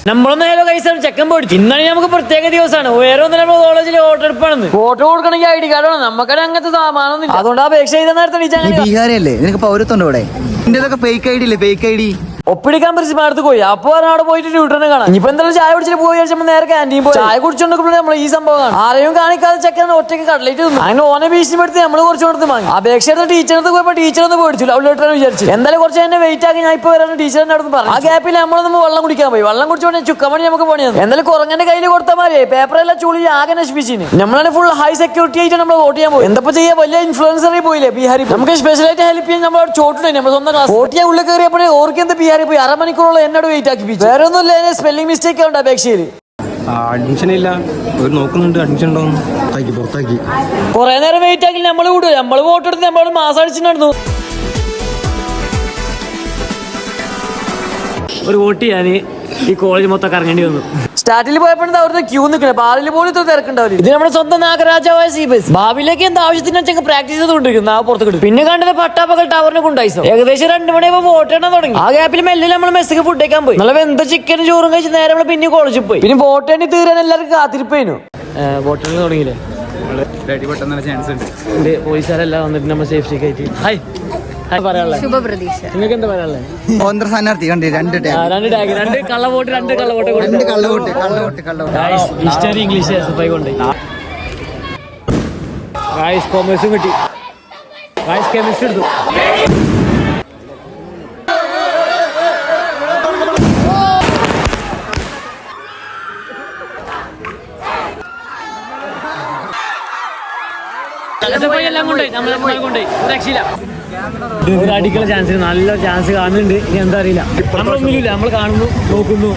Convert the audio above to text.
നമ്മളൊന്നും നേരെ കൈസാണ് ചെക്കൻ പോയി. ഇന്നാണ് നമുക്ക് പ്രത്യേക ദിവസമാണ്. വേറെ ഒന്നും നമ്മുടെ കോളേജിൽ വോട്ടെടുപ്പാണെന്ന്. വോട്ട് കൊടുക്കണമെങ്കിൽ ഐഡി കാർഡ് വേണം. നമുക്കത് അങ്ങനത്തെ സാമാനൊന്നും. അതുകൊണ്ട് അപേക്ഷ ചെയ്ത നേരത്തെ ബീഹാരല്ലേ, നിനക്ക് പൗരത്വം ഇവിടെ. ഇന്ത്യയിലൊക്കെ ഫേക്ക് ഐഡി ഇല്ലേ, ഫേക്ക് ഐഡി ഒപ്പിടിക്കാൻ പ്രിൻസിപ്പാളത്ത് പോയി. അപ്പൊ അവിടെ പോയിട്ട് ട്യൂട്ടറിനെ കാണാം. ഇപ്പൊ എന്തായാലും ചായ കുടിച്ചിട്ട് പോയി കഴിച്ചപ്പോ നേരെ ക്യാൻറ്റീൻ പോയി ചായ കുടിച്ചോണ്ടിരിക്കുമ്പോൾ നമ്മൾ ഈ സംഭവം കാണാം. ആരെയും കാണിക്കാതെ ചെക്കൻ ഒറ്റയ്ക്ക് കടലേറ്റ് തിന്നു. അങ്ങനെ ഓനെ ഭീഷണിപ്പെടുത്തി നമ്മൾ കുറച്ച് കൊടുത്ത് വാങ്ങി. അപേക്ഷ ടീച്ചറിന് പോയപ്പോ ടീച്ചറൊന്ന് പേടിച്ചു, ലവ് ലെറ്റർ വിചാരിച്ചു. എന്തായാലും കുറച്ച് തന്നെ വെയിറ്റ് ആക്കി ഞാൻ ഇപ്പൊ വരാൻ ടീച്ചറിന്റെ അടുത്ത് പറഞ്ഞു. ആ ഗ്യാപ്പിൽ നമ്മളൊന്ന് വെള്ളം കുടിക്കാൻ പോയി. വെള്ളം കുടിച്ചോണ്ട് ചുക്കമണി നമുക്ക് പണിയാണ്. എന്തായാലും കുറഞ്ഞന്റെ കയ്യിൽ കൊടുത്താൽ മതി. പേപ്പറെല്ലാം ചുളി ആകെ നശിപ്പിച്ചിന്. നമ്മളാണ് ഫുൾ ഹൈ സെക്യൂരിറ്റി ആയിട്ട് നമ്മൾ വോട്ട് ചെയ്യാൻ പോയി. എന്താ ചെയ്യാ, വലിയ ഇൻഫ്ലുവൻസറിൽ പോയില്ലേ ബീഹാരി. നമുക്ക് സ്പെഷ്യലായിട്ട് ഹെൽപ്പ് ചെയ്യാൻ നമ്മൾ ചോട്ടുണ്ട്. നമ്മൾ സ്വന്തം ക്ലാസ് വോട്ട് ചെയ്യാൻ ഉള്ളിൽ കയറിയപ്പോഴേ ഓർക്ക് എന്താ ബീഹാരി പോയി അരമണിക്കൂറോളം എന്നോട് വെയിറ്റ് ആക്കി. വേറെ ഒന്നുമില്ല, സ്പെല്ലിംഗ് മിസ്റ്റേക്ക് ഉണ്ട് അപേക്ഷയിൽ. അഡ്മിഷൻ ഇല്ല, നോക്കുന്നുണ്ട് അഡ്മിഷൻ ഉണ്ടോ. കുറെ നേരം വെയിറ്റ് ആക്കി നമ്മൾ വിടും. നമ്മൾ വോട്ട് എടുത്ത് നമ്മൾ മാസം അടിച്ചിട്ടുണ്ടായിരുന്നു. ഒരു വോട്ട് ചെയ്യാൻ ഈ കോളേജ് മൊത്തം കറങ്ങേണ്ടി വന്നു. സ്റ്റാർട്ടിൽ പോയപ്പോഴും അവിടുത്തെ ക്യൂ നിൽക്കണേ. ബാലിൽ പോലും ഇത്ര തിരക്കുണ്ടാവില്ല. ഇത് നമ്മുടെ സ്വന്തം നാഗരാജാവായ സീബസ്. ഭാവിയിലേക്ക് എന്താ ആവശ്യത്തിന് വെച്ചാൽ പ്രാക്ടീസ് ചെയ്തുകൊണ്ടിരിക്കുന്നു. ആ പുറത്ത് കിട്ടും. പിന്നെ കണ്ടത് പട്ടാപ്പകൽ ടവറിനെ കൊണ്ടായി. ഏകദേശം 2 മണിയാകുമ്പോൾ വോട്ട് എണ്ണ തുടങ്ങി. ആ ഗ്യാപ്പിൽ മെല്ലെ നമ്മൾ മെസ്സിക്ക് ഫുഡ് കഴിക്കാൻ പോയി. നല്ല വെന്ത ചിക്കനും ചോറും കഴിച്ച് നേരെ നമ്മൾ പിന്നെ കോളേജിൽ പോയി. പിന്നെ വോട്ട് എണ്ണി തീരാൻ എല്ലാവർക്കും കാത്തിരിപ്പേനു. വോട്ട് എണ്ണി തുടങ്ങിയില്ലേ, ചാൻസ് ഉണ്ട്. പോലീസുകാരെല്ലാം വന്നിട്ട് നമ്മൾ സേഫ്റ്റിക്ക് ആയിട്ട് ഹായ് ശുഭപ്രതീക്ഷ. നിങ്ങൾക്ക് എന്താ പറയാനുള്ളത്? സ്ഥാനാർത്ഥി കണ്ടി രണ്ട് കള്ളവോട്ട് ഹിസ്റ്ററി ഇംഗ്ലീഷ് കൊണ്ട് കോമേഴ്സും കിട്ടി. കെമിസ്ട്രി എടുത്തു. ഒരു അടിക്കുള്ള ചാൻസ്, നല്ല ചാൻസ് കാണുന്നുണ്ട്. ഇനി എന്താ അറിയില്ല, നമ്മളൊന്നുമില്ല. നമ്മൾ കാണുന്നു, നോക്കുന്നു.